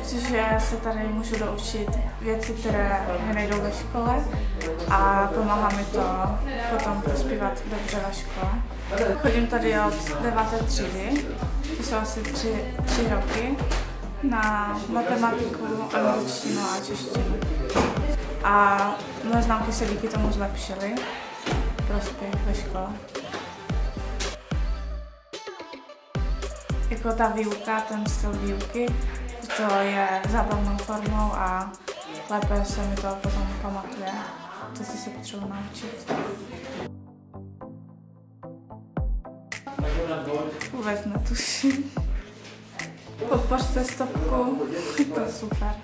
protože se tady můžu doučit věci, které mi nejdou ve škole a pomáhá mi to potom prospívat dobře ve škole. Chodím tady od 9. třídy, to jsou asi 3 roky, na matematiku, angličtinu a češtinu. A moje známky se díky tomu zlepšily, prospěch ve škole. Jako ta výuka, ten styl výuky, to je zábavnou formou a lépe se mi to potom pamatuje, to si se potřebuji naučit. Vůbec netuším. Podpořte stopku, je to super.